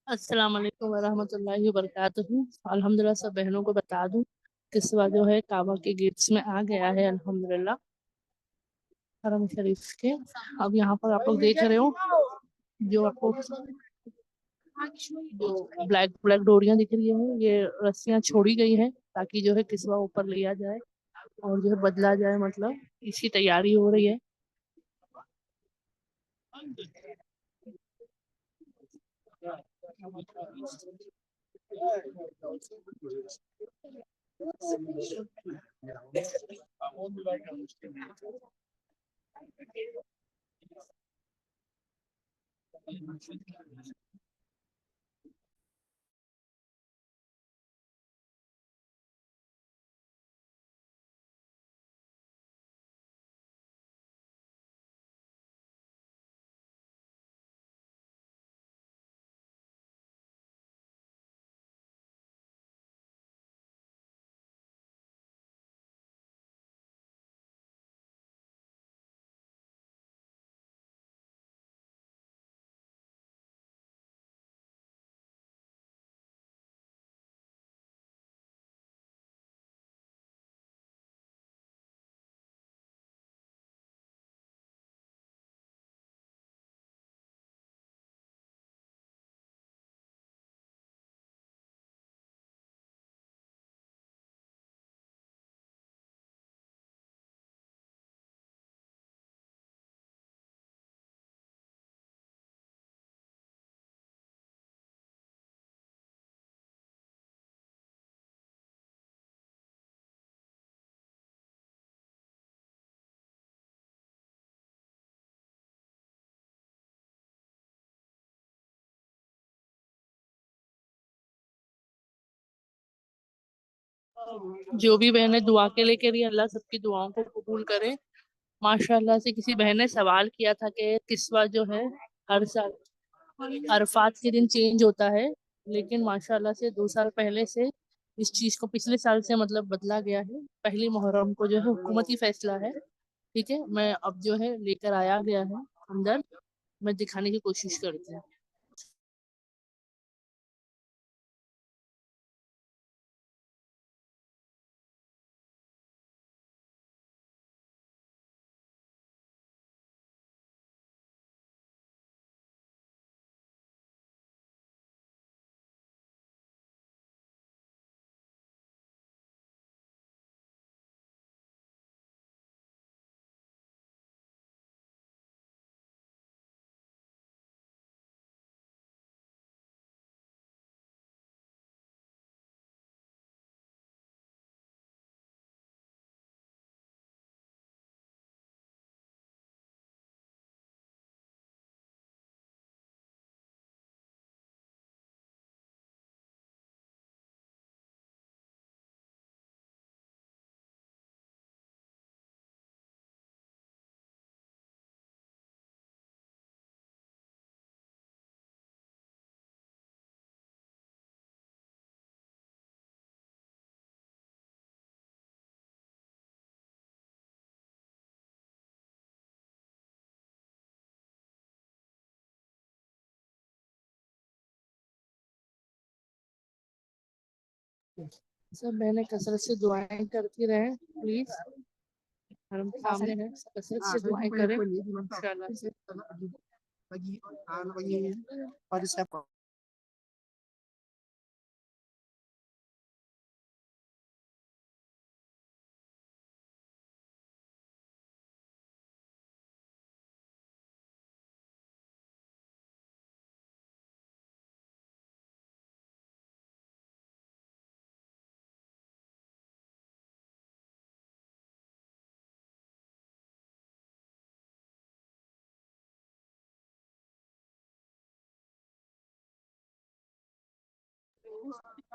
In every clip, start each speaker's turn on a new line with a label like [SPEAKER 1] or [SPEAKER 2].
[SPEAKER 1] अस्सलाम वालेकुम वरहमतुल्लाहि वबरकातुहू। अल्हम्दुलिल्लाह सब बहनों को बता दूं, किस्वा जो है काबा के गेट्स में आ गया है अल्हम्दुलिल्लाह, हरम शरीफ के। अब यहाँ पर आप लोग देख रहे हो, जो आपको जो ब्लैक ब्लैक डोरियां दिख रही है, ये रस्सियां छोड़ी गई है ताकि जो है किस्वा ऊपर लिया जाए और जो है बदला जाए, मतलब इसकी तैयारी हो रही है। जो भी बहनें दुआ के लेके रही, अल्लाह सबकी दुआओं को कबूल करे। माशाल्लाह से किसी बहन ने सवाल किया था कि किस्वा जो है हर साल अरफात के दिन चेंज होता है, लेकिन माशाल्लाह से 2 साल पहले से इस चीज को पिछले साल से मतलब बदला गया है। पहली मुहर्रम को जो है हुकूमती फैसला है, ठीक है। मैं अब जो है लेकर आया गया है अंदर, मैं दिखाने की कोशिश करती हूँ। सब बहनें कसरत से दुआएं करती रहें प्लीज, हरम के सामने है, कसरत से दुआएं करें इंशाल्लाह से।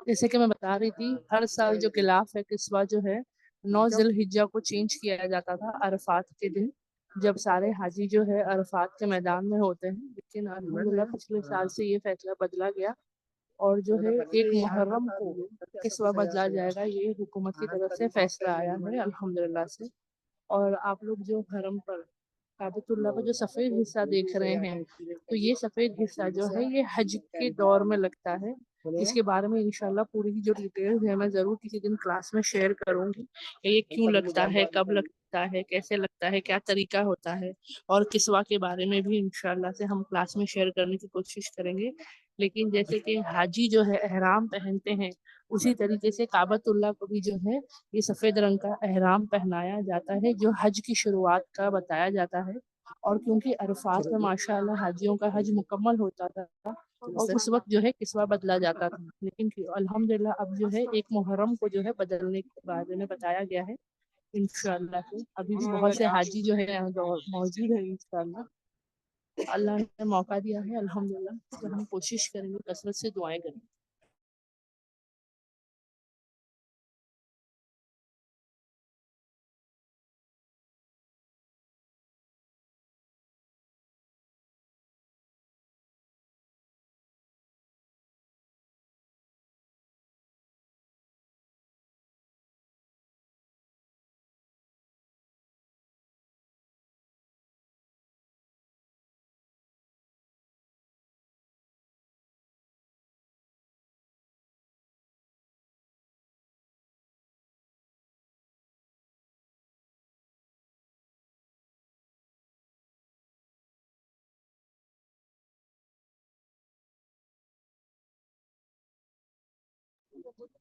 [SPEAKER 1] जैसे कि मैं बता रही थी, हर साल जो गिलाफ है किस्वा जो है 9 जिल हिज्जा को चेंज किया जाता था अरफात के दिन, जब सारे हाजी जो है अरफात के मैदान में होते हैं। लेकिन अल्हम्दुलिल्लाह पिछले साल से ये फैसला बदला गया और जो है 1 मुहर्रम को किस्वा बदला जाएगा। ये हुकूमत की तरफ से फैसला आया है अल्हम्दुलिल्लाह से। और आप लोग जो हरम पर काबतुल्लाह का जो सफेद हिस्सा देख रहे हैं, तो ये सफेद हिस्सा जो है ये हज के दौर में लगता है। इसके बारे में इंशाल्लाह पूरी की जो डिटेल्स है मैं जरूर किसी दिन क्लास में शेयर करूंगी। ये क्यों लगता है, कब लगता है, कैसे लगता है, क्या तरीका होता है, और किस्वा के बारे में भी इंशाल्लाह से हम क्लास में शेयर करने की कोशिश करेंगे। लेकिन जैसे कि हाजी जो है एहराम पहनते हैं, उसी तरीके से काबतुल्लाह को भी जो है ये सफेद रंग का एहराम पहनाया जाता है, जो हज की शुरुआत का बताया जाता है। और क्योंकि अरफात में माशाल्लाह हाजियों का हज मुकम्मल होता था, और उस वक्त जो है किस्वा बदला जाता था, लेकिन अल्हम्दुलिल्लाह अब जो है एक मुहर्रम को जो है बदलने के बारे में बताया गया है। इंशाल्लाह से अभी भी बहुत से हाजी जो है मौजूद है इंशाल्लाह। अल्लाह ने मौका दिया है अल्हम्दुलिल्लाह, तो हम कोशिश करेंगे, कसरत से दुआएं करेंगे।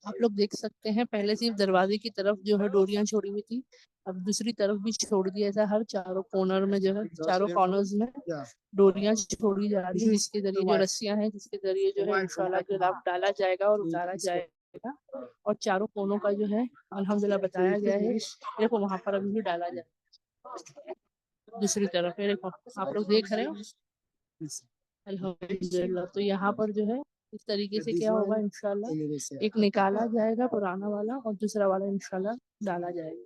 [SPEAKER 1] आप लोग देख सकते हैं पहले सिर्फ दरवाजे की तरफ जो है डोरियां छोड़ी हुई थी, अब दूसरी तरफ भी छोड़ दिया। ऐसा हर चारों कॉर्नर में जो है, चारों कॉर्नर्स में डोरियां छोड़ी जा रही है, जिसके जरिए जो रस्सियां हैं, जिसके जरिए जो है इंशाल्लाह जो लाभ डाला जाएगा और उतारा जाएगा। और चारों कोनों का जो है अल्हम्दुलिल्लाह बताया गया है। देखो वहां पर अभी भी डाला जाए, दूसरी तरफ है, देखो आप लोग देख रहे हो अल्हम्दुलिल्लाह। तो यहाँ पर जो है इस तरीके से क्या होगा इंशाल्लाह, एक निकाला जाएगा पुराना वाला और दूसरा वाला इंशाल्लाह डाला जाएगा।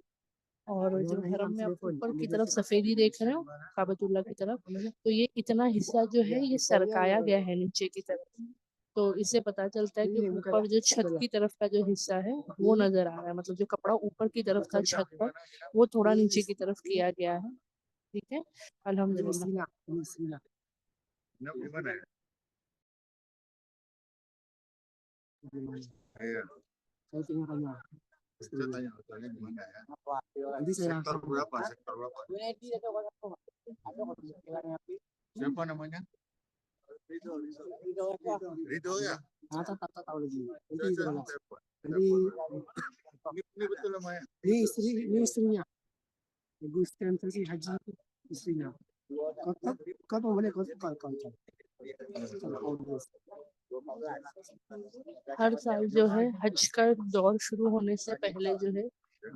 [SPEAKER 1] और जो हरम में आप ऊपर की तरफ सफेदी देख रहे हो काबतुल्लाह की तरफ, तो ये इतना हिस्सा जो है ये सरकाया गया है नीचे की तरफ। तो इससे पता चलता है कि ऊपर जो छत की तरफ का जो हिस्सा है वो नजर आ रहा है, मतलब जो कपड़ा ऊपर की तरफ था छत पर, वो थोड़ा नीचे की तरफ किया गया है। ठीक है, अल्हम्दुलिल्लाह।
[SPEAKER 2] Iya. Saya tinggal tanya. Saya tanya hotelnya di mana ya? Nanti saya sektor berapa? Sektor berapa? Siapa namanya? Rido. Rido ya? Tak tahu lagi. Nanti ini betul namanya. Ini istrinya. Ibu istri yang tadi haji istrinya. Kau boleh kau.
[SPEAKER 1] हर साल जो है हज का दौर शुरू होने से पहले जो है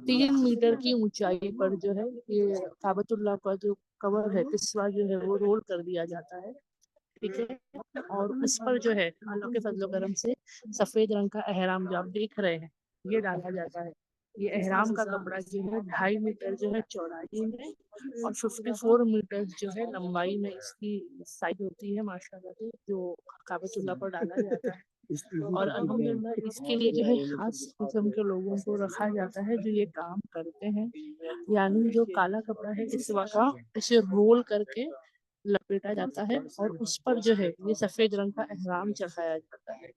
[SPEAKER 1] 3 मीटर की ऊंचाई पर जो है ये काबतुल्लाह का जो कवर है, किस्वा जो है वो रोल कर दिया जाता है। ठीक है, और उस पर जो है अल्लाह के फजलो करम से सफेद रंग का एहराम जो आप देख रहे हैं ये डाला जाता है। ये एहराम का कपड़ा जो है 2.5 मीटर जो है चौड़ाई में और 54 मीटर जो है लंबाई में इसकी साइज होती है माशाल्लाह से, जो काबतुल्लाह पर डाला जाता है। और अल्हम्दुलिल्लाह इसके लिए जो है खास किस्म के लोगों को रखा जाता है जो ये काम करते हैं। यानी जो काला कपड़ा है किस्वा का, इसे रोल करके लपेटा जाता है और उस पर जो है ये सफेद रंग का एहराम चढ़ाया जाता है।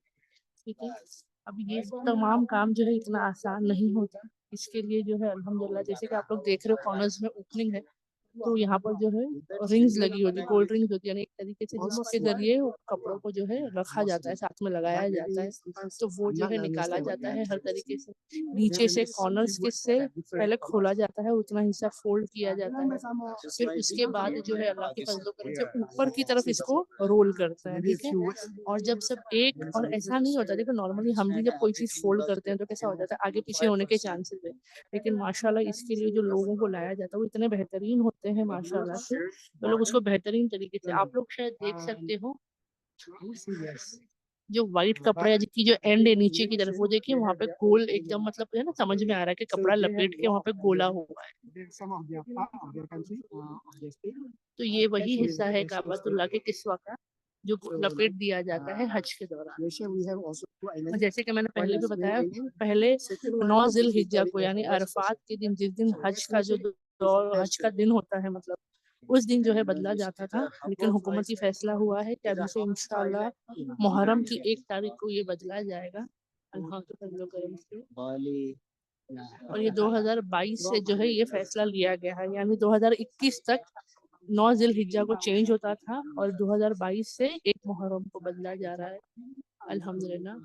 [SPEAKER 1] ठीक है, अब ये तमाम काम जो है इतना आसान नहीं होता। इसके लिए जो है अल्हम्दुलिल्लाह, जैसे कि आप लोग देख रहे हो कॉर्नर्स में ओपनिंग है, तो यहाँ पर जो है रिंग्स लगी होती है, गोल्ड रिंग्स होती है, यानी एक तरीके से जिसके जरिए कपड़ों को जो है रखा जाता है, साथ में लगाया जाता है। तो वो जो है निकाला जाता है हर तरीके से, नीचे से कॉर्नर्स के से पहले खोला जाता है, उतना हिस्सा फोल्ड किया जाता है, फिर उसके बाद जो है अल्लाह के फजलो करम से ऊपर की तरफ इसको रोल करता है। ठीक है, और जब सब एक, और ऐसा नहीं होता, देखो नॉर्मली हम भी जब कोई चीज फोल्ड करते हैं तो कैसा हो जाता है, आगे पीछे होने के चांसेस है, लेकिन माशाल्लाह इसके लिए जो लोगों को लाया जाता है वो इतने बेहतरीन होते हैं माशाल्लाह से, तो लोग उसको बेहतरीन तरीके से, आप लोग शायद देख सकते हो जो व्हाइट कपड़ा है जिसकी जो एंड है नीचे की तरफ, वो देखिए वहां पे गोल एकदम, मतलब है ना, समझ में आ रहा है कि कपड़ा लपेट के वहां पे गोला हुआ है। तो ये वही हिस्सा है काबतुल्लाह के किस्वा का जो लपेट दिया जाता है हज के दौरान। और जैसे कि मैंने पहले भी बताया, पहले 9 जिल हिज्जा को यानी अरफात के दिन, जिस दिन हज का जो दौर, हज का दिन होता है, मतलब उस दिन जो है बदला जाता था, लेकिन हुकूमती फैसला हुआ है कि अभी से इंशाल्लाह मुहर्रम की 1 तारीख को ये बदला जाएगा। अल्लाह के फजल करम से। और ये 2022 से जो है ये फैसला लिया गया है, यानी 2021 तक 9 जिलहिज्जा को चेंज होता था और 2022 से 1 मुहर्रम को बदला जा रहा है। अल्हम्दुलिल्लाह।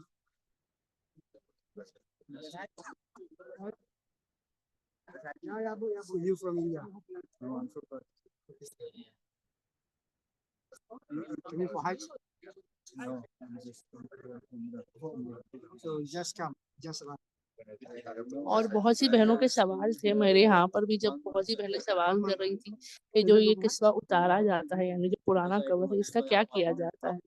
[SPEAKER 2] You from India? No, I'm from Pakistan. You for Hajj? No, I'm just so just come, just run.
[SPEAKER 1] और बहुत सी बहनों के सवाल थे मेरे यहाँ पर भी, जब बहुत सी बहनें सवाल कर रही थी कि जो ये किस्सा उतारा जाता है, यानी जो पुराना कवर है, इसका क्या किया जाता है।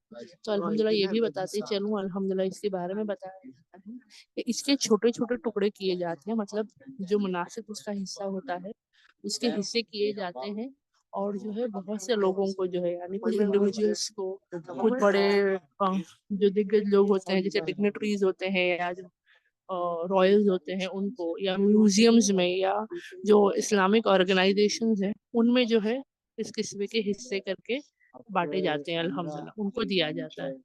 [SPEAKER 1] तो अल्हम्दुलिल्लाह ये भी बताती चलूँ, अल्हम्दुलिल्लाह इसके बारे में बताया जाता है कि इसके छोटे छोटे टुकड़े किए जाते हैं, मतलब जो मुनासिब उसका हिस्सा होता है उसके हिस्से किए जाते हैं। और जो है बहुत से लोगों को जो है, यानी कुछ इंडिविजुअल्स को, कुछ बड़े जो दिग्गज लोग होते हैं जैसे डिग्नेटरीज होते हैं या जो रॉयल्स होते हैं उनको, या म्यूजियम्स में, या जो इस्लामिक ऑर्गेनाइजेशंस हैं उनमें जो है इस किस्मे के हिस्से करके बांटे जाते हैं। अल्हम्दुलिल्लाह उनको दिया जाता है।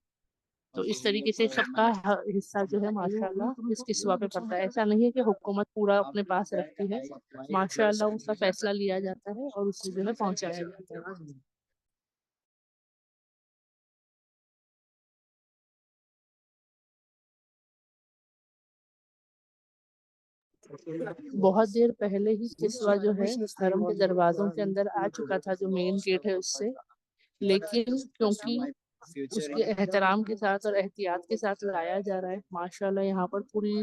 [SPEAKER 1] तो इस तरीके से सबका हिस्सा जो है माशाल्लाह इस किस्वा पे पड़ता है। ऐसा नहीं है कि हुकूमत पूरा अपने पास रखती है, माशाल्लाह उसका फैसला लिया जाता है और उससे जो है पहुंचाया जाता है। बहुत देर पहले ही किस्वा जो है हरम के दरवाजों के अंदर आ चुका था, जो मेन गेट है उससे, लेकिन क्योंकि उसके एहतराम के साथ और एहतियात के साथ लाया जा रहा है, माशाल्लाह यहाँ पर पूरी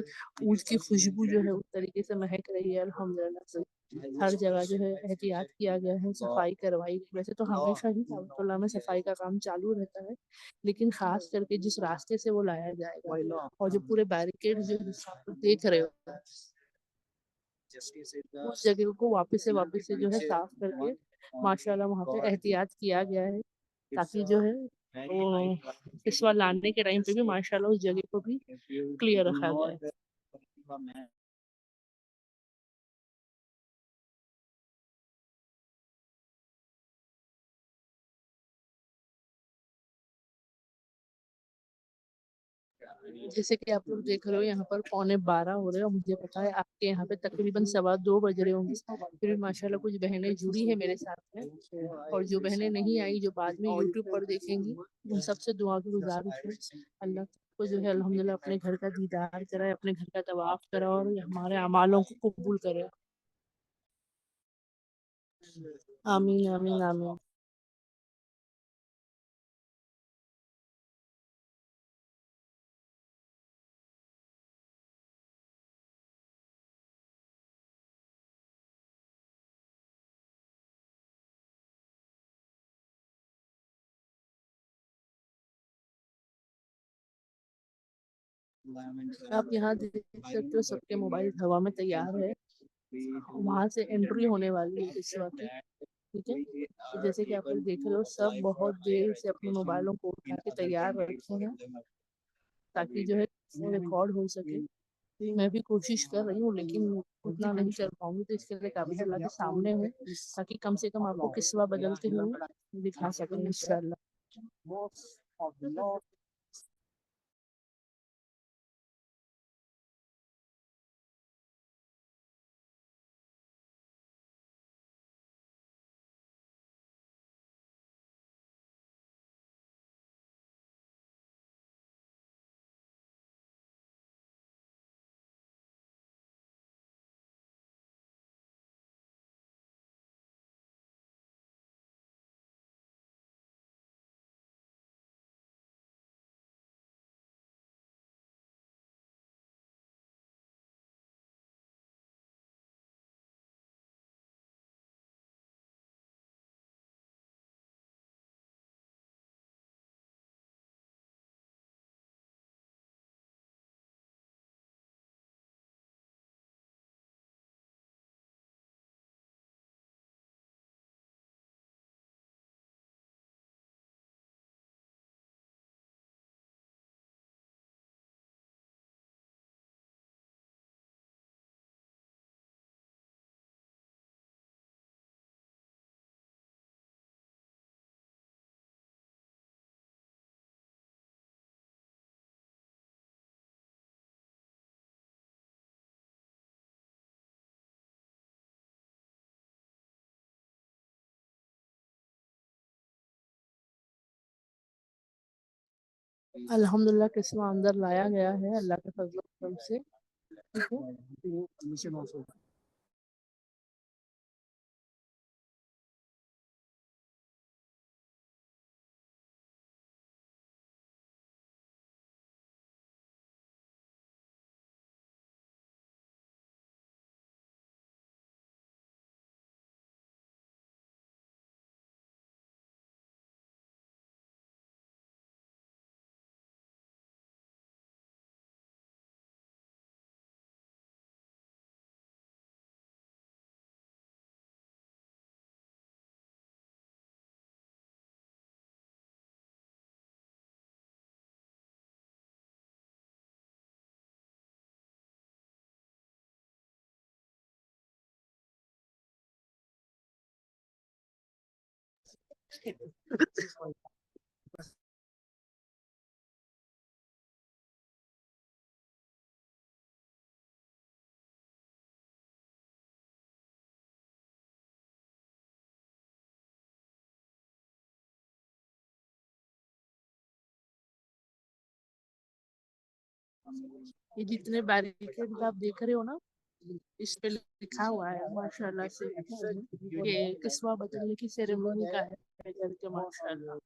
[SPEAKER 1] ऊद की खुशबू जो है उस तरीके से महक रही है। अल्हम्दुलिल्लाह से हर जगह जो है एहतियात किया गया है, सफाई करवाई। वैसे तो हमेशा ही काबतुल्लाह में सफाई का काम चालू रहता है, लेकिन खास करके जिस रास्ते से वो लाया जाएगा और जो पूरे बैरिकेड जो देख रहे हो, उस जगह को वापस से जो है साफ करके माशाल्लाह वहाँ पे एहतियात किया गया है, ताकि जो है वो इस बार लाने के टाइम पे भी माशाल्लाह उस जगह को भी क्लियर रखा गया है। जैसे कि आप लोग देख रहे हो यहाँ पर 11:15 हो रहे हैं और मुझे पता है आपके यहाँ पे तकरीबन 2:15 बज रहे होंगे। फिर भी माशाल्लाह कुछ बहनें जुड़ी है मेरे साथ में, और जो बहनें नहीं आई, जो बाद में यूट्यूब पर देखेंगी, उन सबसे दुआ की गुजारिश है अल्लाह को जो है अल्हम्दुलिल्लाह अपने घर का दीदार कराए, अपने घर का तवाफ कराए और हमारे अमालों को कबूल करे। आमीन आमीन आमीन। आप यहाँ देख सकते हो सबके मोबाइल हवा में तैयार है, वहां से एंट्री होने वाली है इस वक्त। ठीक है, तो जैसे कि आप लोग देख रहे हो सब बहुत देर से अपने मोबाइलों को उठा के तैयार रखे हैं ताकि जो है रिकॉर्ड हो सके। मैं भी कोशिश कर रही हूँ, लेकिन उतना नहीं कर पाऊंगी, तो इसके लिए काफी के सामने हूँ ताकि कम से कम आपको किस्वा बदलते हुए दिखा सकें इंशाल्लाह। अल्हम्दुलिल्लाह किस्मा अंदर लाया गया है अल्लाह के फजल करम से। ठीक है।
[SPEAKER 2] ये नीचे 900।
[SPEAKER 1] ये जितने बैरिकेड आप देख रहे हो ना, इस पे लिखा हुआ है माशाल्लाह से कि किस्वा बदलने की सेरेमनी का है करके माशाल्लाह।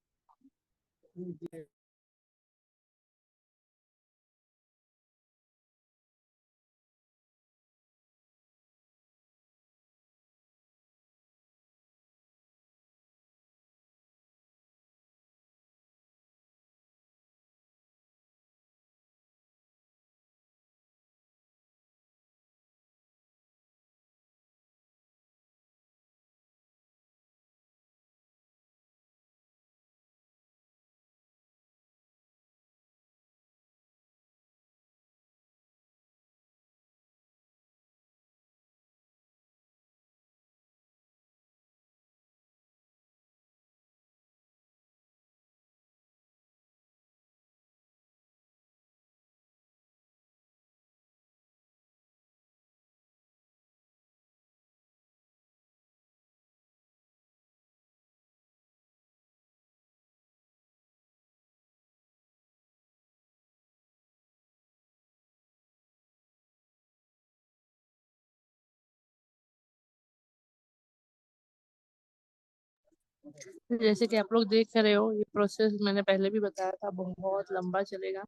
[SPEAKER 1] जैसे कि आप लोग देख रहे हो, ये प्रोसेस मैंने पहले भी बताया था, बहुत लंबा चलेगा।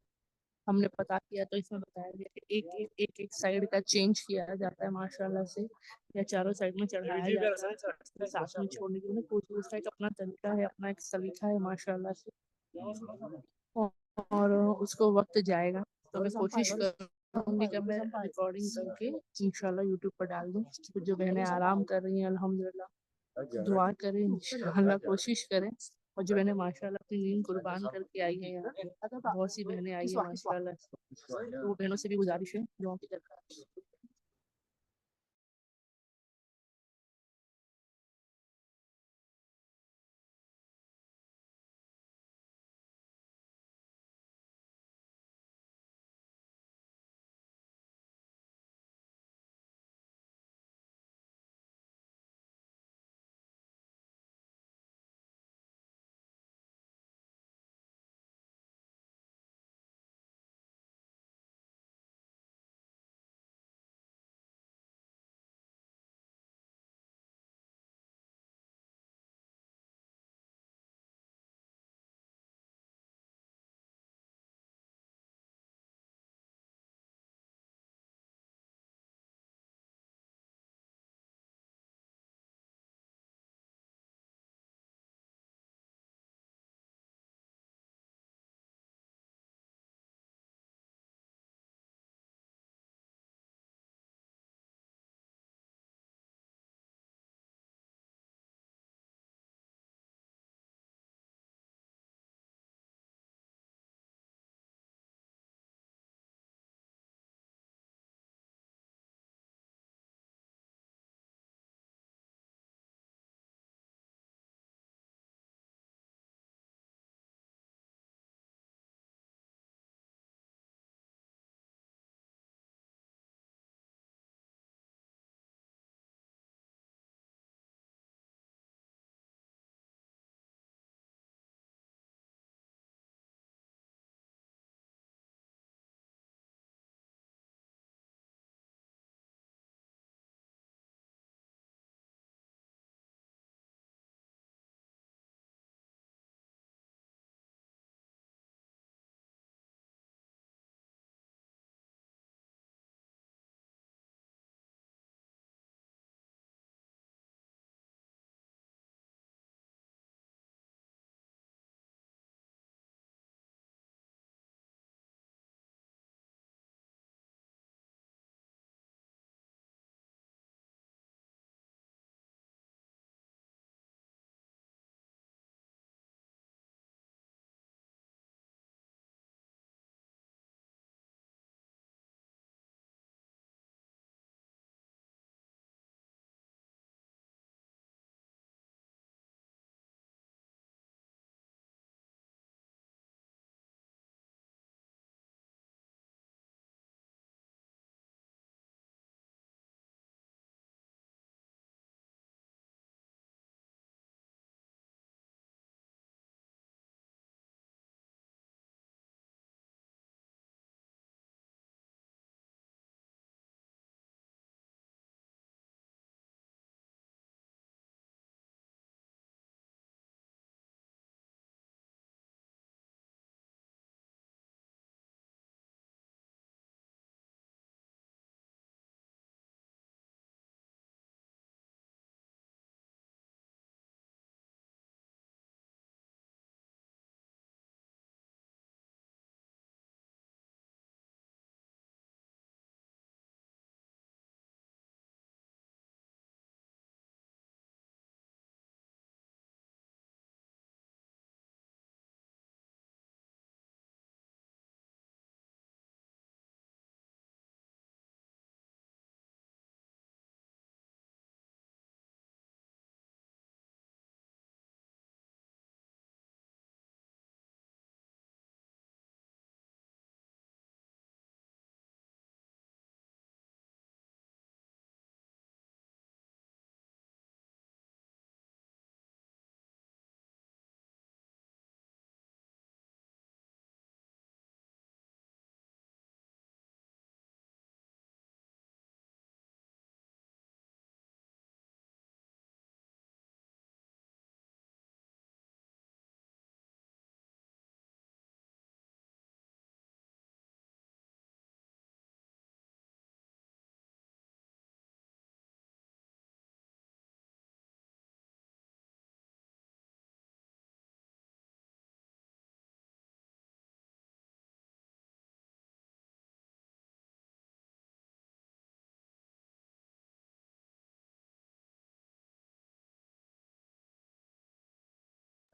[SPEAKER 1] हमने पता किया तो इसमें बताया गया कि एक साइड का चेंज किया जाता है माशाल्लाह से, या चारों साइड में चढ़ाया जाता है साथ में छोड़ने के लिए। कोई उसका एक अपना तरीका है, अपना एक सलीका है माशाल्लाह से। और उसको वक्त जाएगा तो मैं कोशिश करूंगी कि मैं रिकॉर्डिंग करके इंशाल्लाह यूट्यूब पर डाल दूँ। तो जो बहनें आराम कर रही हैं अल्हम्दुलिल्लाह दुआ करें, इंशाल्लाह कोशिश करें। और जो बहनें माशाल्लाह अपनी नींद कुर्बान करके आई हैं यहाँ, बहुत सी बहनें आई हैं माशाल्लाह, तो वो बहनों से भी गुजारिश है दुआ की दरकार।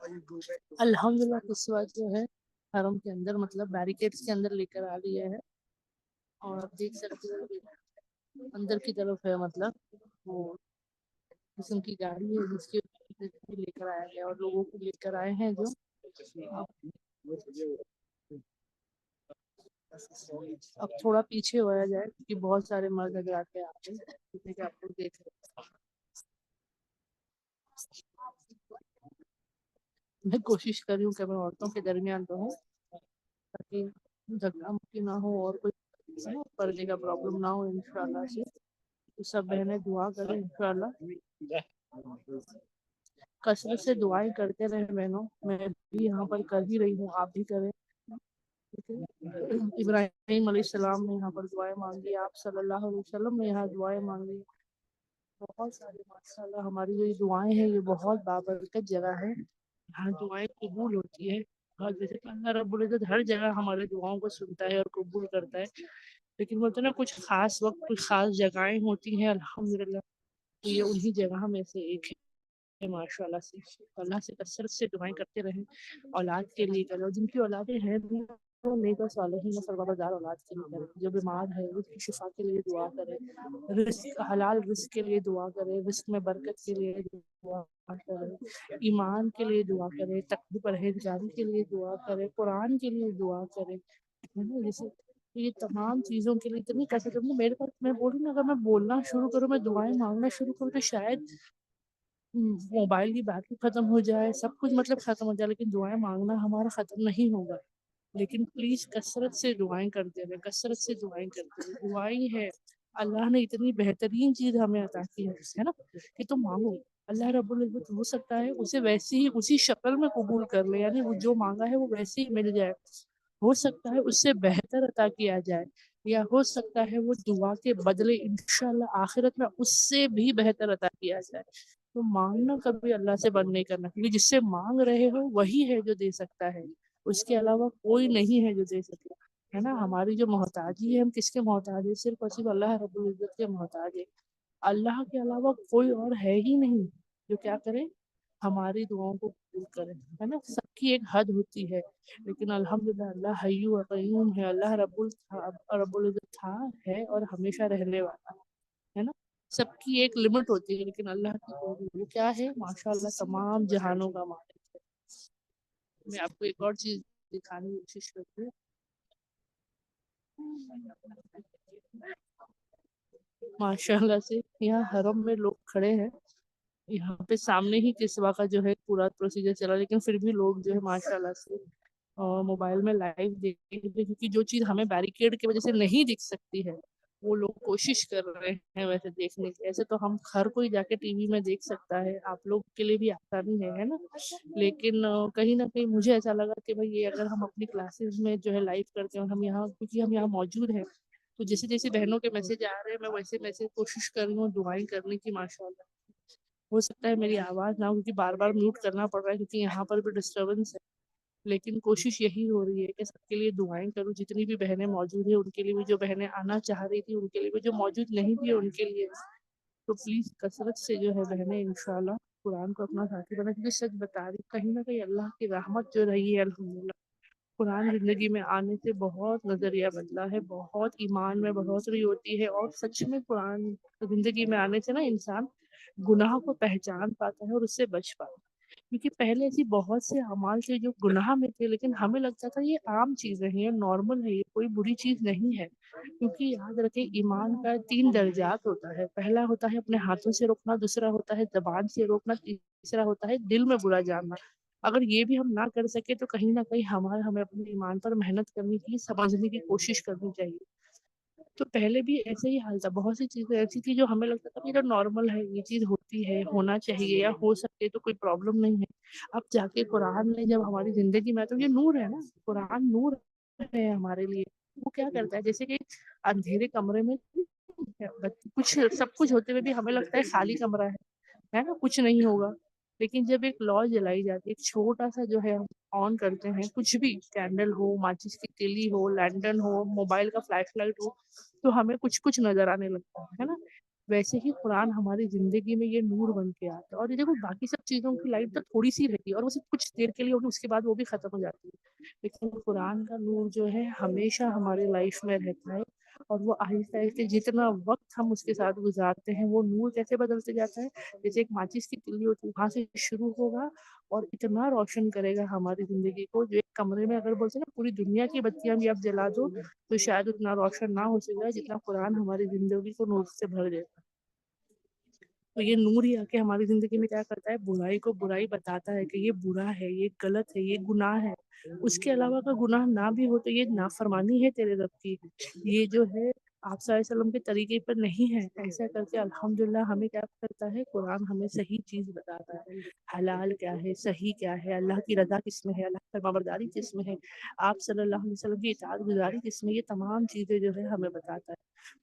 [SPEAKER 1] अल्हम्दुलिल्लाह किस्वा जो है हरम के अंदर मतलब बैरिकेड्स के अंदर लेकर आ लिया है। और आप देख सकते हो कि अंदर की तरफ है मतलब वो किस्म की गाड़ी है जिसके लेकर आया गया और लोगों को लेकर आए हैं जो अब थोड़ा पीछे होया जाए क्योंकि बहुत सारे मर्द हजरात के आते हैं जैसे कि आप लोग देख रहे हैं। मैं कोशिश कर रही हूँ कि मैं औरतों के दरमियान रहूं ताकि झगड़ा मुक्की ना हो और कोई पर्दे का प्रॉब्लम ना हो इंशाल्लाह से। तो सब बहनें दुआ करें इंशाल्लाह कसरत से दुआएं करते रहे बहनों। मैं भी यहाँ पर कर ही रही हूँ, आप भी करें। इब्राहिम अलैहिस्सलाम ने यहाँ पर दुआएं मांगी, आप सल्लल्लाहु अलैहि वसल्लम ने यहाँ दुआएं मांगी। बहुत सारे माशाल्लाह हमारी जो ये दुआएं हैं ये बहुत बाबरकत जगह है, यहाँ दुआएं कबूल होती है। और जैसे कि अल्लाह रब्बुल इज्जत हर जगह हमारे दुआओं को सुनता है और कबूल करता है, लेकिन बोलते हैं ना कुछ खास वक्त कुछ खास जगहें होती हैं अल्हम्दुलिल्लाह, तो ये उन्हीं जगह में से एक है माशाल्लाह से। तो अल्लाह से कसरत से दुआएं करते रहें औलाद के लिए करें, और जिनकी औलादें हैं भी तो नेक और सालिहीन और सल्वतदार औलाद के लिए करें। जो बीमार है उसकी शिफा के लिए दुआ करें, रिस्क हलाल रिस्क के लिए दुआ करें, रिस्क में बरकत के लिए दुआ करें, ईमान के लिए दुआ करें, तकवा परहेजगारी के लिए दुआ करें, कुरान के लिए दुआ करें, है ना। जैसे ये तमाम चीज़ों के लिए इतनी कसरत है। मेरे पास मैं बोलूँ ना, अगर मैं बोलना शुरू करूँ, मैं दुआएं मांगना शुरू करूँ तो शायद मोबाइल की बैटरी खत्म हो जाए, सब कुछ मतलब खत्म हो जाए, लेकिन दुआएं मांगना हमारा खत्म नहीं होगा। लेकिन प्लीज कसरत से दुआएं करते रहे, कसरत से दुआएं करते रहे। दुआई है, अल्लाह ने इतनी बेहतरीन चीज हमें अता की है ना, कि तुम मांगो। अल्लाह रब्बुल इज्जत हो सकता है उसे वैसे ही उसी शक्ल में कबूल कर ले, यानी वो जो मांगा है वो वैसे ही मिल जाए। हो सकता है उससे बेहतर अता किया जाए, या हो सकता है वो दुआ के बदले इंशाल्लाह आखिरत में उससे भी बेहतर अता किया जाए। तो मांगना कभी अल्लाह से बंद नहीं करना, क्योंकि जिससे मांग रहे हो वही है जो दे सकता है, उसके अलावा कोई नहीं है जो दे सके, है ना। हमारी जो मोहताजी है, हम किसके मोहताज है? सिर्फ और सिर्फ अल्लाह रब्बुल इज्जत के मोहताज है। अल्लाह के अलावा कोई और है ही नहीं जो क्या करे, हमारी दुआओं को कबूल करे, है ना। सबकी एक हद होती है, लेकिन अल्हम्दुलिल्लाह अल्लाह हय्यु व क़य्यूम है। अल्लाह रब्बुल इज्जत था, है और हमेशा रहने वाला है ना। सबकी एक लिमिट होती है, लेकिन अल्लाह की कोई नहीं। वो क्या है माशाअल्लाह, तमाम जहानों का मालिक है। मैं आपको एक और चीज दिखाने की कोशिश करती हूँ। माशाल्लाह से यहाँ हरम में लोग खड़े हैं, यहाँ पे सामने ही किस्वा का जो है पूरा प्रोसीजर चला, लेकिन फिर भी लोग जो है माशाल्लाह से मोबाइल में लाइव देख रहे हैं, क्योंकि जो चीज हमें बैरिकेड की वजह से नहीं दिख सकती है वो लोग कोशिश कर रहे हैं वैसे देखने की। ऐसे तो हम हर कोई जाके टीवी में देख सकता है, आप लोग के लिए भी आसानी है ना। लेकिन कहीं ना कहीं मुझे ऐसा लगा कि भाई ये अगर हम अपनी क्लासेस में जो है लाइव करते हैं, और हम यहाँ क्योंकि हम यहाँ मौजूद हैं, तो जैसे जैसे बहनों के मैसेज आ रहे हैं मैं वैसे वैसे कोशिश कर रही हूँ दुआएं करने की माशाल्लाह। हो सकता है मेरी आवाज ना हो, क्योंकि बार बार म्यूट करना पड़ रहा है क्योंकि यहाँ पर भी डिस्टर्बेंस है, लेकिन कोशिश यही हो रही है कि सबके लिए दुआएं करूँ, जितनी भी बहनें मौजूद है उनके लिए भी, जो बहनें आना चाह रही थी उनके लिए भी, जो मौजूद नहीं थी उनके लिए। तो प्लीज कसरत से जो है बहनें इंशाल्लाह कुरान को अपना साथी बना, क्योंकि सच बता रही कहीं ना कहीं अल्लाह की रहमत जो रही है अल्हम्दुलिल्लाह, कुरान जिंदगी में आने से बहुत नजरिया बदला है, बहुत ईमान में बढ़ोतरी होती है, और सच में कुरान जिंदगी में आने से ना इंसान गुनाह को पहचान पाता है और उससे बच पाता है। क्योंकि पहले ऐसी बहुत से अमाल थे जो गुनाह में थे, लेकिन हमें लगता था ये आम चीजें हैं, ये नॉर्मल है, ये कोई बुरी चीज नहीं है। क्योंकि याद रखें ईमान का 3 दर्जात होता है। पहला होता है अपने हाथों से रोकना, दूसरा होता है जबान से रोकना, तीसरा होता है दिल में बुरा जानना। अगर ये भी हम ना कर सके तो कहीं ना कहीं हमें अपने ईमान पर मेहनत करनी चाहिए, समझने की कोशिश करनी चाहिए। तो पहले भी ऐसे ही हाल था, बहुत सी चीजें ऐसी थी जो हमें लगता था कि ये तो नॉर्मल है, ये चीज होती है, होना चाहिए या हो सकती है, तो कोई प्रॉब्लम नहीं है। अब जाके कुरान ने जब हमारी जिंदगी में, तो ये नूर है ना, कुरान नूर है हमारे लिए। वो क्या करता है, जैसे कि अंधेरे कमरे में कुछ सब कुछ होते हुए भी हमें लगता है खाली कमरा है ना, कुछ नहीं होगा। लेकिन जब एक लौ जलाई जाती है, एक छोटा सा जो है हम ऑन करते हैं, कुछ भी कैंडल हो, माचिस की तीली हो, लैंटर्न हो, मोबाइल का फ्लैश लाइट हो, तो हमें कुछ कुछ नजर आने लगता है ना। वैसे ही कुरान हमारी जिंदगी में ये नूर बन के आता है। और ये देखो बाकी सब चीजों की लाइट तो थोड़ी सी रहती है और वो सिर्फ कुछ देर के लिए होगी, उसके बाद वो भी खत्म हो जाती है, लेकिन कुरान का नूर जो है हमेशा हमारी लाइफ में रहता है। और वो आहिस्ते आहिस्ते जितना वक्त हम उसके साथ गुजारते हैं वो नूर कैसे बदलते जाता है, जैसे एक माचिस की तिल्ली होती है वहां से शुरू होगा और इतना रोशन करेगा हमारी जिंदगी को, जो एक कमरे में अगर बोलते हैं ना पूरी दुनिया की बत्तियां भी आप जला दो तो शायद उतना रोशन ना हो सकेगा जितना कुरान हमारी जिंदगी को नूर से भर देता है। तो ये नूर ही आके हमारी जिंदगी में क्या करता है, बुराई को बुराई बताता है कि ये बुरा है, ये गलत है, ये गुनाह है। उसके अलावा का गुनाह ना भी हो तो ये नाफरमानी है तेरे रब की, ये जो है आप सल्लल्लाहु अलैहि वसल्लम के तरीके पर नहीं है। ऐसा करके अल्हम्दुलिल्लाह हमें क्या करता है, कुरान हमें सही चीज बताता है, हलाल क्या है, सही क्या है, अल्लाह की रजा किसमें है, अल्लाह की फरमाबरदारी किसमें है, आप सल्लल्लाहु अलैहि वसल्लम की इताअत गुजारी किसमें, ये तमाम चीजें जो है हमें बताता है।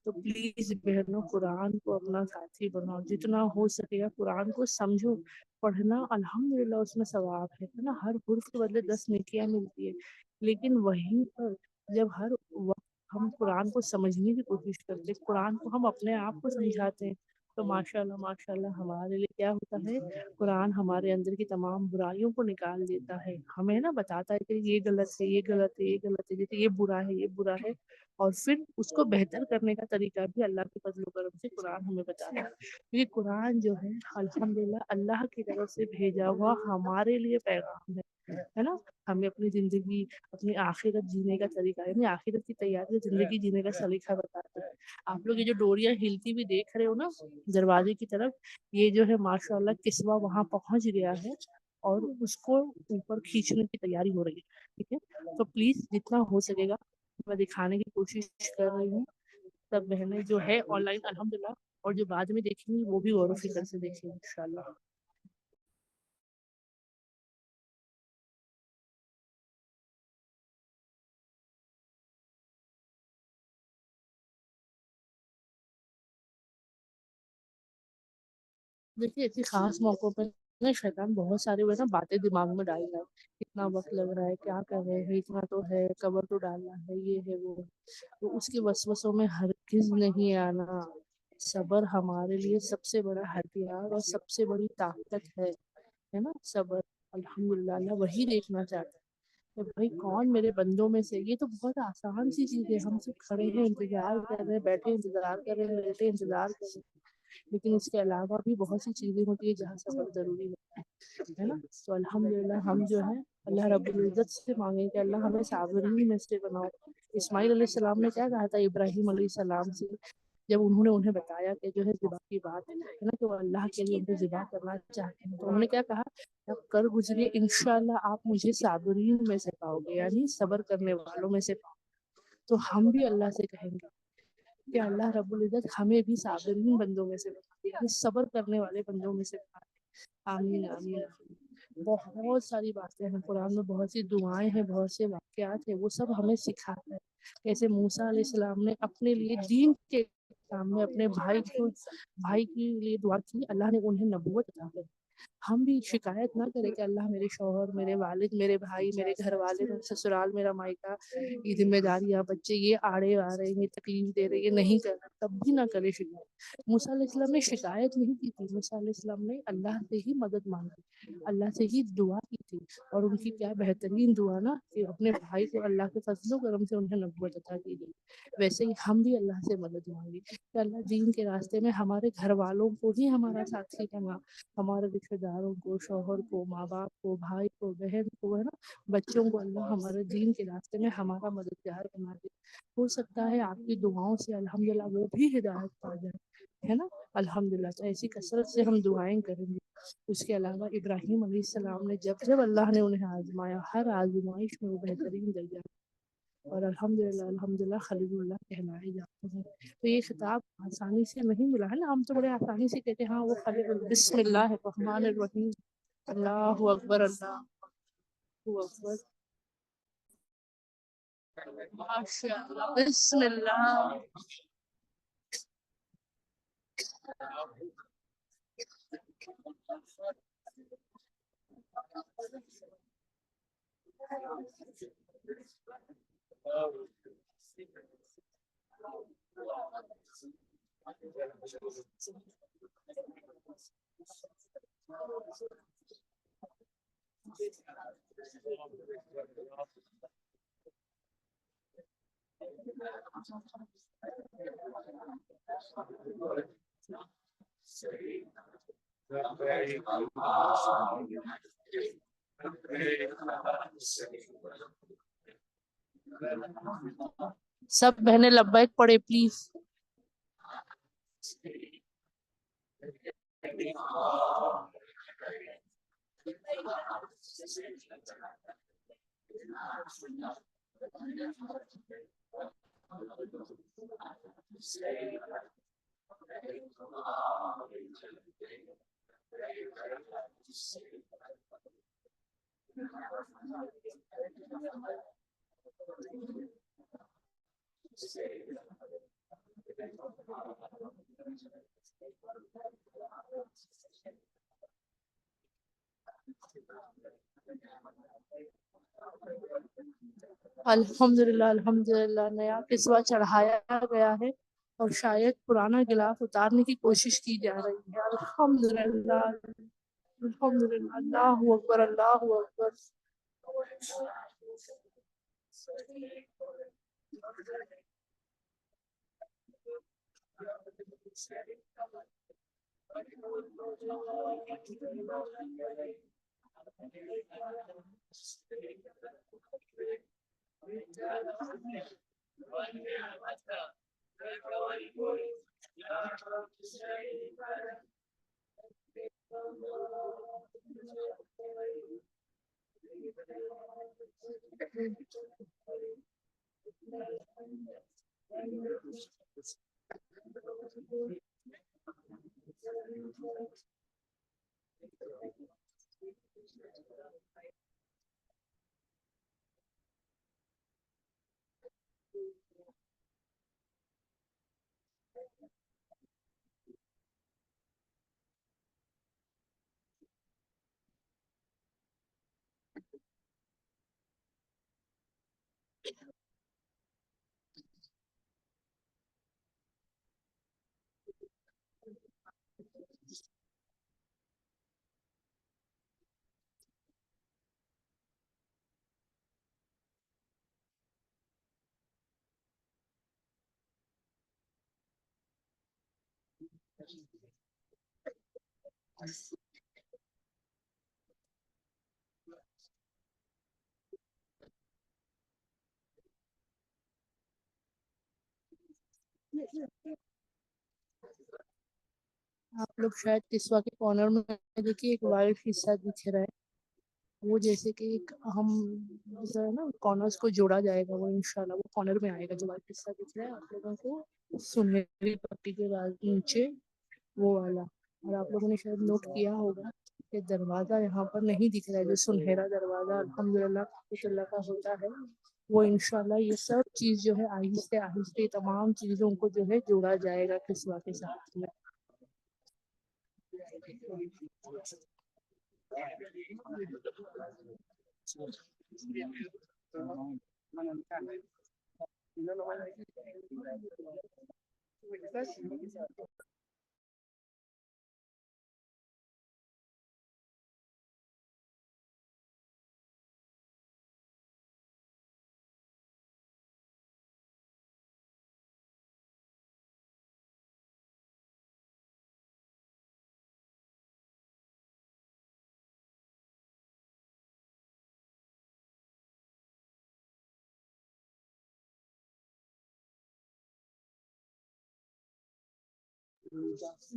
[SPEAKER 1] तो प्लीज बहनों कुरान को अपना साथी बनाओ, जितना हो सकेगा कुरान को समझो, पढ़ना अल्हम्दुलिल्लाह उसमें सवाब है ना, हर हुर्फ के बदले 10 नेकियां मिलती है। लेकिन वहीं पर जब हर वक्त हम कुरान को समझने की कोशिश करते हैं, कुरान को हम अपने आप को समझाते हैं, तो माशाल्लाह माशाल्लाह हमारे लिए क्या होता है, कुरान हमारे अंदर की तमाम बुराइयों को निकाल देता है, हमें ना बताता है कि ये गलत है, ये गलत है, ये गलत है, जैसे ये बुरा है, ये बुरा है, और फिर उसको बेहतर करने का तरीका भी अल्लाह के फजल करम से कुरान हमें बताता है। ये कुरान जो है अल्हम्दुलिल्लाह अल्लाह की तरफ से भेजा हुआ हमारे लिए पैगाम है ना, हमें अपनी जिंदगी, अपनी आखिरत जीने का तरीका, यानी आखिरत की तैयारी, जिंदगी जीने का सलीका बताता है। आप लोग ये जो डोरियां हिलती हुई देख रहे हो ना दरवाजे की तरफ, ये जो है माशाल्लाह किस्वा वहां पहुंच गया है और उसको ऊपर खींचने की तैयारी हो रही है, ठीक है। तो प्लीज जितना हो सकेगा मैं दिखाने की कोशिश कर रही हूँ, सब बहनें जो है ऑनलाइन अल्हम्दुलिल्लाह, और जो बाद में देखेंगी वो भी गौर फिक्र से देखेंगी इंशाल्लाह। देखिए ऐसे खास मौकों पर ना शैतान बहुत सारे वो है ना बातें दिमाग में डाल रहा है, कितना वक्त लग रहा है, क्या कर रहे हैं, इतना तो है, कवर तो डालना है, ये है वो है। तो उसके वसवसों में हरगिज नहीं आना। सब्र हमारे लिए सबसे बड़ा हथियार और सबसे बड़ी ताकत है ना सब्र। अल्हम्दुलिल्लाह अल्लाह वही देखना चाहता है कि भाई कौन मेरे बंदों में से, ये तो बहुत आसान सी चीज है, हम सब खड़े हैं इंतजार कर रहे हैं, बैठे इंतजार कर रहे हैं, लेटे इंतजार कर रहे हैं, लेकिन इसके अलावा भी बहुत सी चीजें होती है जहाँ सफर जरूरी है ना। तो अल्हम्दुलिल्लाह हम जो है अल्लाह रब्बुल इज्जत से मांगे कि अल्लाह हमें साबरीन में से बनाओ। इस्माइल अलैहिस्सलाम ने क्या कहा था इब्राहिम अलैहिस्सलाम से, जब उन्होंने उन्हें बताया कि जो है ज़िबा की बात है ना, कि वो अल्लाह के लिए उनको ज़िबा करना चाहते हैं, तो उन्होंने क्या कहा, आप कर गुजरिए इंशाल्लाह आप मुझे साबरीन में से पाओगे, यानी सब्र करने वालों में से पाओगे। तो हम भी अल्लाह से कहेंगे कि अल्लाह रब्बुल इज्जत हमें भी साबरीन बंदों में से बना दे, यानी सब्र करने वाले बंदों में से बना दे। आमीन आमीन आमीन। बहुत सारी बातें हैं कुरान में, बहुत सी दुआएं हैं, बहुत से वाकयात हैं, वो सब हमें सिखाता है कैसे मूसा अलैहिस्सलाम ने अपने लिए दीन के काम में अपने भाई के लिए दुआ की, अल्लाह ने उन्हें नबूवत अता कर दी। हम भी शिकायत ना करें कि अल्लाह मेरे शौहर, मेरे वालिद, मेरे भाई, मेरे घर वाले, मेरा ससुराल, मेरा मायका, ये जिम्मेदारियां, बच्चे ये आड़े आ रहे हैं, तकलीफ दे रहे हैं, ये नहीं कर रहा, तब भी ना करे शिकायत। मूसा अलैहिस्सलाम ने शिकायत नहीं की थी, मूसा अलैहिस्सलाम ने अल्लाह से ही मदद मांगी, अल्लाह से ही दुआ की थी, और उनकी क्या बेहतरीन दुआ ना कि अपने भाई को अल्लाह के फजलो करम से उन्हें नबूवत अता की गई। वैसे ही हम भी अल्लाह से मदद मांगे कि अल्लाह दीन के रास्ते में हमारे घर वालों को ही हमारा साथी बना, हमारे रिश्तेदारों को, शौहर को, माँ बाप को, भाई को, बहन को, है ना, बच्चों को अल्लाह हमारे दीन के रास्ते में हमारा मददगार बना दे। हो सकता है आपकी दुआओं से अल्हम्दुलिल्लाह वो भी हिदायत पा जाए, है ना। अल्हम्दुलिल्लाह तो ऐसी कसरत से हम दुआएं करेंगे। उसके अलावा इब्राहिम अलैहिस्सलाम ने जब जब अल्लाह ने उन्हें आजमाया, हर आजमाइश में वो बेहतरीन दर्जा, और अल्हम्दुलिल्लाह अल्हम्दुलिल्लाह खलीलुल्लाह कहलाए जाते हैं। तो ये खिताब आसानी से नहीं मिला है ना, हम तो बड़े आसानी से कहते हैं हाँ वो खलील, बिस्मिल्लाहिर्रहमानिर्रहीम, अल्लाहु अकबर, अल्लाहु अकबर, माशाअल्लाह, बिस्मिल्लाह। सब बहनें लब्बैक पढ़े प्लीज। अल्हम्दुलिल्लाह अल्हम्दुलिल्लाह, नया किस्वा चढ़ाया गया है और शायद पुराना गिलाफ उतारने की कोशिश की जा रही है। अल्हम्दुलिल्लाह अल्हम्दुलिल्लाह, अल्लाहू अकबर अल्लाहू अकबर। आप लोग शायद किस्वा के कॉर्नर में देखिए एक वाइट हिस्सा दिख रहा है, वो जैसे कि एक हम जैसा है ना, कॉर्नर्स को जोड़ा जाएगा, वो इंशाल्लाह वो कॉर्नर में आएगा। जो वाइट हिस्सा दिख रहा है आप लोगों को सुनहरी पट्टी के बाद नीचे, वो वाला। और आप लोगों ने शायद नोट किया होगा कि दरवाजा यहाँ पर नहीं दिख रहा है, जो सुनहरा दरवाजा अल्हम्दुलिल्लाह काफितुल्लाह का होता है, वो इंशाल्लाह ये सब चीज जो है आहिस्ते आहिस्ते तमाम चीजों को जो है जोड़ा जाएगा किस्वा के साथ में।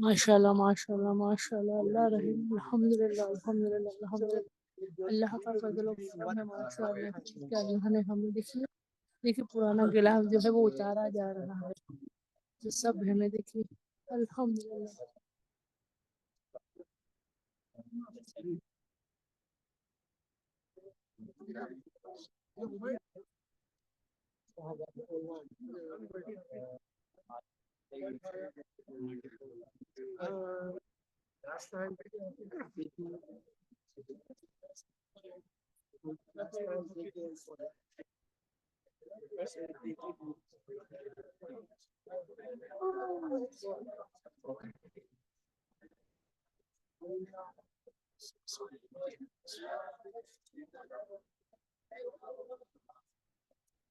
[SPEAKER 1] माशाल्लाह माशाल्लाह माशाल्लाह, अल्लाह रहीम, अल्हम्दुलिल्लाह अल्हम्दुलिल्लाह अल्हम्दुलिल्लाह। अल्लाह का फजल और करम है माशाल्लाह कि अल्लाह ने हमें देखिए देखिए पुराना गिलाफ जो है वो उतारा जा रहा है। जो सब हमें देखिए अल्हम्दुलिल्लाह।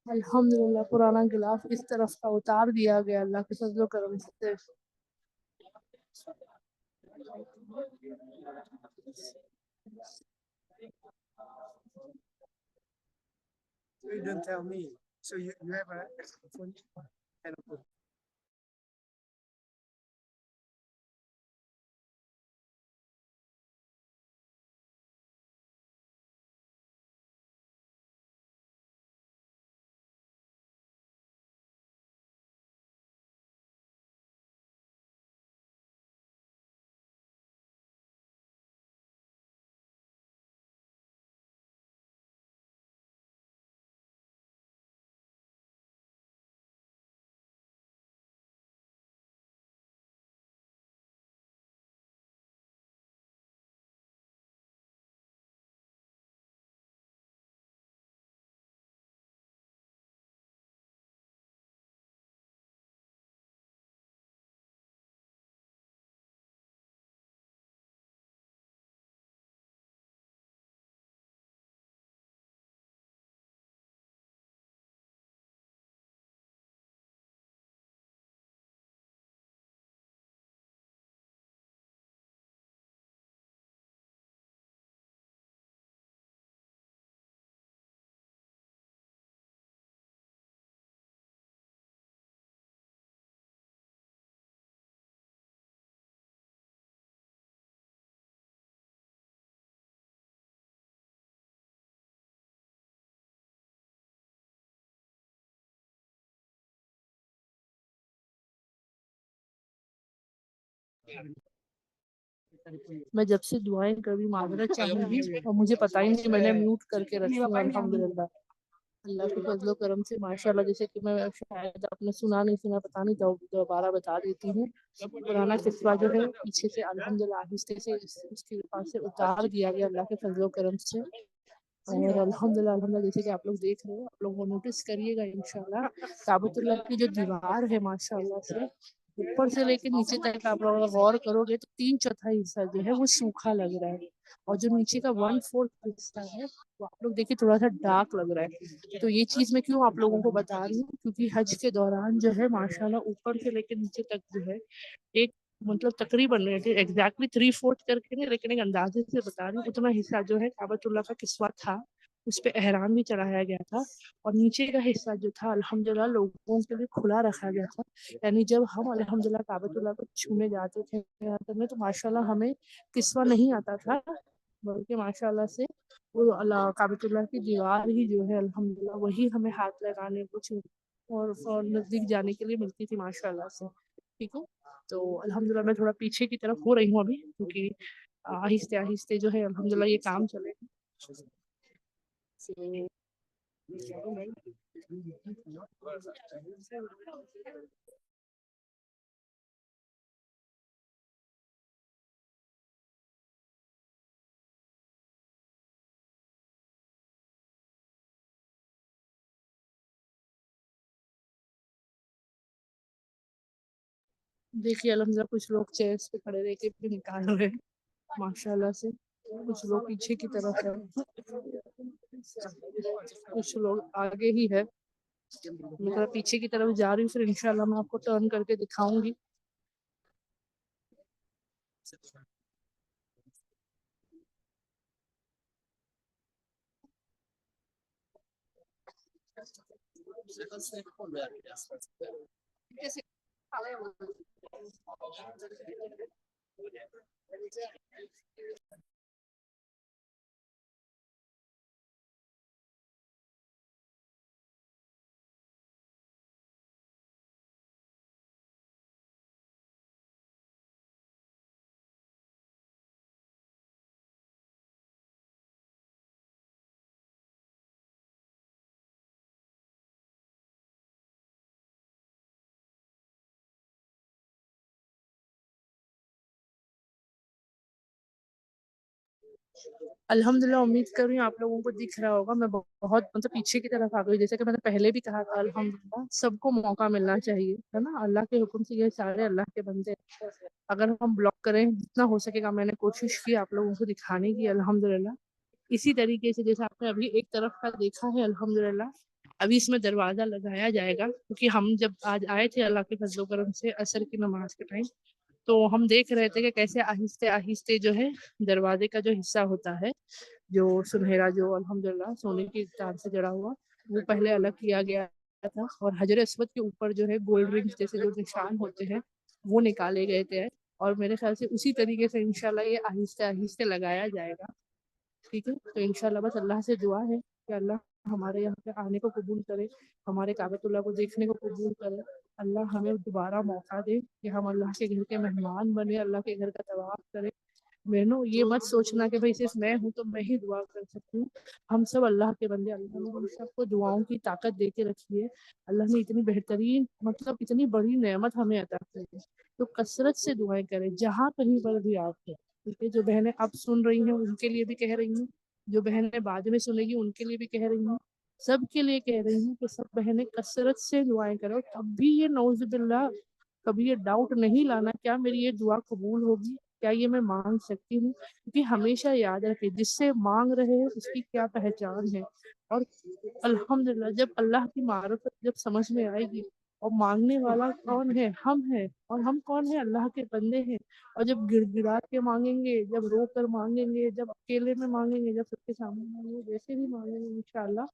[SPEAKER 1] अल्हम्दुलिल्लाह पुराना गिलाफ इस तरफ का उतार दिया गया अल्लाह के फजल करम से।
[SPEAKER 2] So you don't tell me. So you have a phone and a phone.
[SPEAKER 1] मैं जब से दुआएं कभी माजरत चाहूंगी और मुझे पता ही नहीं मैंने म्यूट करके रखी है। अल्हम्दुलिल्लाह अल्लाह के फजलो करम से माशाल्लाह। जैसे कि मैं शायद आपने सुना नहीं सुना पता नहीं, तो दोबारा बता देती हूँ। पुराना किस्सा जो है पीछे से अल्हम्दुलिल्लाह आहिस्ते से उसके पास से उतार दिया गया अल्लाह के फजलो करम से। और अल्हम्दुलिल्लाह अल्हम्दुलिल्लाह जैसे कि आप लोग देख रहे हो, आप लोग वो नोटिस करिएगा इंशाल्लाह काबतुल्लाह की जो दीवार है माशाल्लाह से ऊपर से लेकर नीचे तक आप लोग अगर गौर करोगे तो 3/4 हिस्सा जो है वो सूखा लग रहा है, और जो नीचे का 1/4 हिस्सा है वो आप लोग देखिए थोड़ा सा डार्क लग रहा है। तो ये चीज मैं क्यों आप लोगों को बता रही हूँ, क्योंकि हज के दौरान जो है माशाल्लाह ऊपर से लेकर नीचे तक जो है एक मतलब तकरीबन एग्जैक्टली 3/4 करके नहीं, लेकिन एक अंदाजे से बता रही हूँ उतना हिस्सा जो है काबतुल्लाह का किस्वा था, उस पे एहराम भी चढ़ाया गया था। और नीचे का हिस्सा जो था अल्हम्दुलिल्लाह लोगों के लिए खुला रखा गया था। यानी जब हम अल्हम्दुलिल्लाह काबतुल्लाह को छूने जाते थे करने, तो माशाल्लाह हमें किस्वा नहीं आता था, बल्कि माशाल्लाह से वो अल्लाह काबतुल्लाह की दीवार ही जो है अल्हम्दुलिल्लाह वही हमें हाथ लगाने कुछ और नजदीक जाने के लिए मिलती थी माशाल्लाह से। ठीक है, तो अल्हम्दुलिल्लाह मैं थोड़ा पीछे की तरफ हो रही हूँ अभी, क्योंकि आहिस्ते आहिस्ते जो है अल्हम्दुलिल्लाह ये काम चलेगा। देखिए अल्हम्दुलिल्लाह कुछ लोग चेयर्स पे खड़े रह के भी निकाल रहे हैं माशाल्लाह से, कुछ लोग पीछे की तरफ है, कुछ लोग आगे ही है। मैं थोड़ा पीछे की तरफ जा रही हूँ, फिर इंशाल्लाह मैं आपको टर्न करके दिखाऊंगी। अल्हम्दुलिल्लाह, उम्मीद कर रही हूँ आप लोगों को दिख रहा होगा, मैं बहुत मतलब पीछे की तरफ आ गई। जैसे कि मैंने पहले भी कहा था, अल्हम्दुलिल्लाह सबको मौका मिलना चाहिए, है ना? अल्लाह के हुक्म से ये सारे अल्लाह के बंदे हैं। अगर हम ब्लॉक करें, जितना हो सकेगा मैंने कोशिश की आप लोगों को दिखाने की, अल्हम्दुलिल्लाह। इसी तरीके से जैसे आपने अभी एक तरफ का देखा है, अल्हम्दुलिल्लाह अभी इसमें दरवाज़ा लगाया जाएगा, क्योंकि हम जब आज आए थे अल्लाह के फज़ल व करम से असर की नमाज़ के टाइम, तो हम देख रहे थे कि कैसे आहिस्ते-आहिस्ते जो है दरवाज़े का जो हिस्सा होता है, जो सुनहरा जो अल्हम्दुलिल्लाह सोने की तार से जड़ा हुआ, वो पहले अलग किया गया था, और हजर अस्वद के ऊपर जो है गोल्ड रिंग्स जैसे जो निशान होते हैं, वो निकाले गए थे। और मेरे ख्याल से उसी तरीके से इंशाल्लाह ये आहिस्ते-आहिस्ते लगाया जाएगा। ठीक है? तो इंशाल्लाह बस अल्लाह से दुआ है कि अल्लाह हमारे यहाँ पे आने को कबूल करे, हमारे काबतुल्लाह को देखने को कबूल करे। अल्लाह हमें दोबारा मौका दे कि हम अल्लाह के घर के मेहमान बने, अल्लाह के घर का तवाफ करें। बहनों, ये मत सोचना कि भाई सिर्फ मैं हूँ तो मैं ही दुआ कर सकती हूँ। हम सब अल्लाह के बंदे, अल्लाह ने हम सबको दुआओं की ताकत दे के रखी है। अल्लाह ने इतनी बेहतरीन मतलब इतनी बड़ी नेमत हमें अता की है, तो कसरत से दुआएं करें जहाँ कहीं पर भी आप हैं। ठीक है? जो बहनें अब सुन रही हैं उनके लिए भी कह रही हूँ, जो बहनें बाद में सुनेगी उनके लिए भी कह रही हूँ, सबके लिए कह रही हूँ कि सब बहनें कसरत से दुआएं करो, तब भी ये नौजुबिल्लाह कभी ये डाउट नहीं लाना क्या मेरी ये दुआ कबूल होगी, क्या ये मैं मांग सकती हूँ। क्योंकि हमेशा याद रखे, जिससे मांग रहे हैं उसकी क्या पहचान है। और अल्हम्दुलिल्लाह जब अल्लाह की मारिफत जब समझ में आएगी, और मांगने वाला कौन है, हम हैं, और हम कौन है, अल्लाह के बंदे हैं। और जब गिड़गिड़ा के मांगेंगे, जब रो कर मांगेंगे, जब अकेले में मांगेंगे, जब सबके सामने मांगेंगे, जैसे भी मांगेंगे, इंशाअल्लाह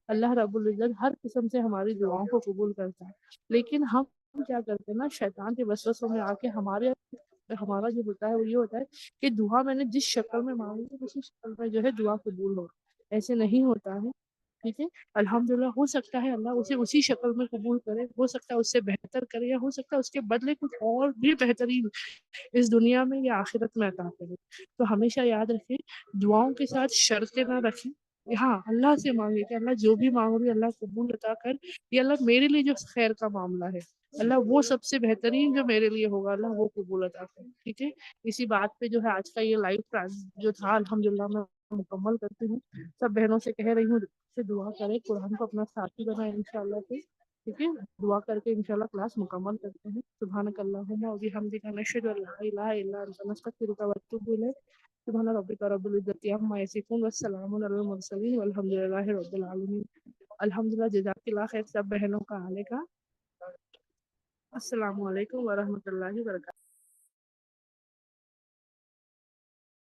[SPEAKER 1] अल्लाह रब्बुल इज्जत हर किस्म से हमारी दुआओं को कबूल करता है। लेकिन हम क्या करते हैं ना, शैतान के वसवसों में आके हमारा जो होता है वो ये होता है कि दुआ मैंने जिस शक्ल में मांगी थी उसी शक्ल में जो है दुआ कबूल हो। ऐसे नहीं होता है। ठीक है? अल्हम्दुलिल्लाह हो सकता है अल्लाह उसे उसी शक्ल में कबूल करे, हो सकता है उससे बेहतर करे, या हो सकता है उसके बदले कुछ और भी बेहतरीन इस दुनिया में या आखिरत में अता करे। तो हमेशा याद रखें, दुआओं के साथ शर्तें ना रखें। हाँ, अल्लाह से मांगे कि अल्लाह जो भी मांग रही है अल्लाह कबूल अता कर, या अल्लाह मेरे लिए जो खैर का मामला है, अल्लाह वो सबसे बेहतरीन जो मेरे लिए होगा अल्लाह वो कबूल अता कर। ठीक है? इसी बात पे जो है आज का ये लाइव क्लास जो था अल्हम्दुलिल्लाह मैं मुकम्मल करती हूँ। सब बहनों से कह रही हूँ से दुआ करें, कुरान को अपना साथी बनाए इंशाल्लाह से। ठीक है? दुआ करके इंशाल्लाह क्लास मुकम्मल करते हैं। सुब्हानक अल्लाहुम्मा व बिहम्दिका नशहदु अन ला इलाहा इल्ला अंता नस्तगफिरुका व अतूबु इलैक। सुब्हान रब्बिका रब्बिल इज्जति अम्मा यसिफून व सलामुन अलल मुरसलीन वल्हम्दुलिल्लाहि रब्बिल आलमीन। अल्हम्दुलिल्लाह, जज़ाकल्लाह खैर सब बहनों का आने का। अस्सलामु अलैकुम व रहमतुल्लाहि व बरकातहू।